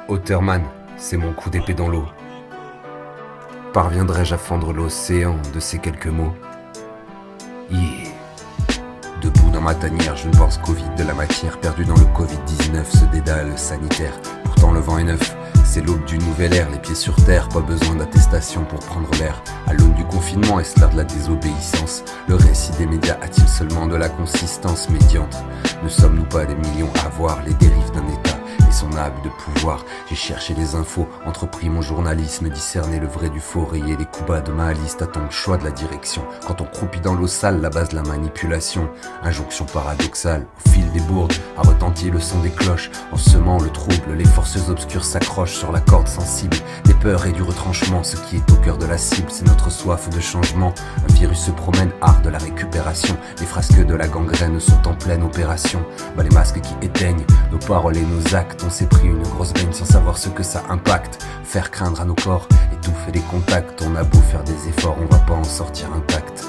Otterman, c'est mon coup d'épée dans l'eau. Parviendrai-je à fendre l'océan de ces quelques mots? Yeah. Debout dans ma tanière, je ne pense qu'au vide de la matière. Perdu dans le Covid-19, ce dédale sanitaire. Pourtant le vent est neuf, c'est l'aube d'une nouvelle ère. Les pieds sur terre, pas besoin d'attestation pour prendre l'air. À l'aune du confinement, est-ce l'heure de la désobéissance? Le récit des médias a-t-il seulement de la consistance médiante? Ne sommes-nous pas des millions à voir les dérives d'un État et son abus de pouvoir? J'ai cherché les infos, entrepris mon journalisme, discerné le vrai du faux, rayé les coups bas de ma liste, attends le choix de la direction. Quand on croupit dans l'eau sale, la base de la manipulation, injonction paradoxale, au fil des bourdes, a retenti le son des cloches. En semant le trouble, les forces obscures s'accrochent sur la corde sensible des peurs et du retranchement. Ce qui est au cœur de la cible, c'est notre soif de changement. Un virus se promène, art de la récupération. Les frasques de la gangrène sont en pleine opération. Bah les masques qui éteignent nos paroles et nos actes. On s'est pris une grosse baigne sans savoir ce que ça impacte. Faire craindre à nos corps, étouffer les contacts. On a beau faire des efforts, on va pas en sortir intact.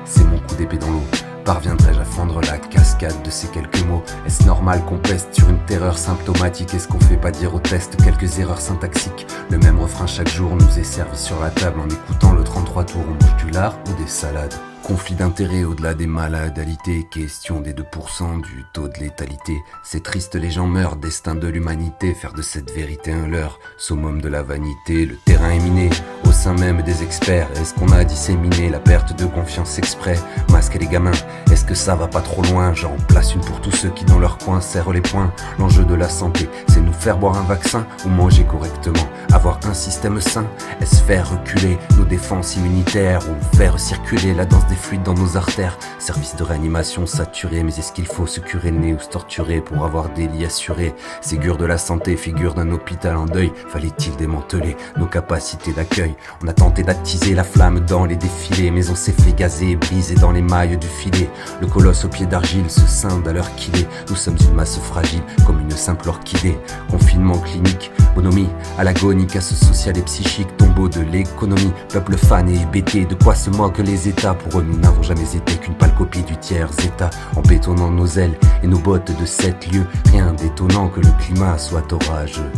C'est mon coup d'épée dans l'eau. Parviendrai-je à fendre la cascade de ces quelques mots? Est-ce normal qu'on peste sur une terreur symptomatique? Est-ce qu'on fait pas dire au test quelques erreurs syntaxiques? Le même refrain chaque jour nous est servi sur la table. En écoutant le 33 tours, on mange du lard ou des salades? Conflit d'intérêts au-delà des maladalités, question des 2% du taux de létalité. C'est triste, les gens meurent, destin de l'humanité, faire de cette vérité un leurre, summum de la vanité. Le terrain est miné, au sein même des experts. Est-ce qu'on a disséminé la perte de confiance exprès? Masque les gamins, est-ce que ça va pas trop loin? J'en place une pour tous ceux qui dans leur coin serrent les poings. L'enjeu de la santé, c'est nous faire boire un vaccin ou manger correctement, avoir un système sain. Est-ce faire reculer nos défenses immunitaires ou faire circuler la danse des fluides dans nos artères? Service de réanimation saturé, mais est-ce qu'il faut se curer le nez ou se torturer pour avoir des lits assurés? Ségur de la santé, figure d'un hôpital en deuil. Fallait-il démanteler nos capacités d'accueil? On a tenté d'attiser la flamme dans les défilés, mais on s'est fait gazer, briser dans les mailles du filet. Le colosse aux pieds d'argile se scinde à l'heure qu'il est. Nous sommes une masse fragile, comme une simple orchidée. Confinement clinique, bonhomie à l'agonie, casse sociale et psychique, tombeau de l'économie. Peuple fan et hébété, de quoi se moquent les États? Pour eux, nous n'avons jamais été qu'une pâle copie du tiers état. En bétonnant nos ailes et nos bottes de 7 lieues, rien d'étonnant que le climat soit orageux.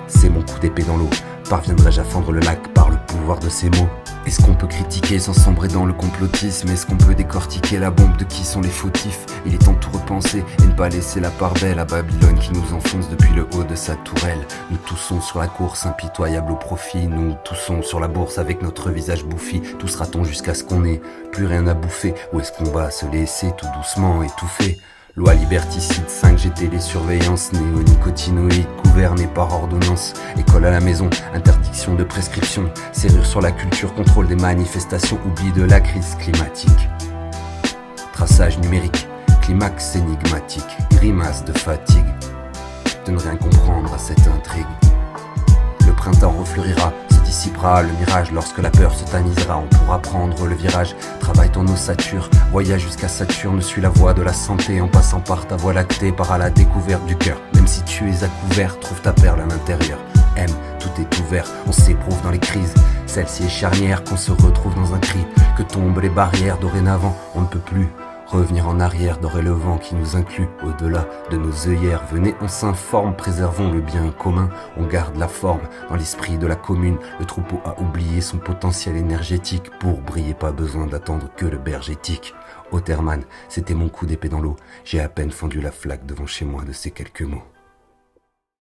C'est mon coup d'épée dans l'eau. Parviendrai-je à fendre le lac par le pouvoir de ces mots? Est-ce qu'on peut critiquer sans sombrer dans le complotisme? Est-ce qu'on peut décortiquer la bombe de qui sont les fautifs? Il est temps de tout repenser et ne pas laisser la part belle à Babylone qui nous enfonce depuis le haut de sa tourelle. Nous toussons sur la course, impitoyable au profit. Nous toussons sur la bourse avec notre visage bouffi. Tous ratons jusqu'à ce qu'on ait plus rien à bouffer. Ou est-ce qu'on va se laisser tout doucement étouffer? Loi liberticide, 5G télésurveillance, néonicotinoïdes, gouvernés par ordonnance. École à la maison, interdiction de prescription, serrure sur la culture, contrôle des manifestations, oubli de la crise climatique. Traçage numérique, climax énigmatique, grimace de fatigue, de ne rien comprendre à cette intrigue. Le printemps refleurira, se dissipera le mirage. Lorsque la peur se tamisera, on pourra prendre le virage. Travaille ton ossature, voyage jusqu'à Saturne. Suis la voie de la santé en passant par ta voie lactée. Pars à la découverte du cœur, même si tu es à couvert. Trouve ta perle à l'intérieur, aime, tout est ouvert. On s'éprouve dans les crises, celle-ci est charnière. Qu'on se retrouve dans un cri, que tombent les barrières. Dorénavant, on ne peut plus revenir en arrière, dorer le vent qui nous inclut au-delà de nos œillères. Venez, on s'informe, préservons le bien commun. On garde la forme dans l'esprit de la commune. Le troupeau a oublié son potentiel énergétique. Pour briller, pas besoin d'attendre que le berger tique. Otterman, c'était mon coup d'épée dans l'eau. J'ai à peine fendu la flaque devant chez moi de ces quelques mots.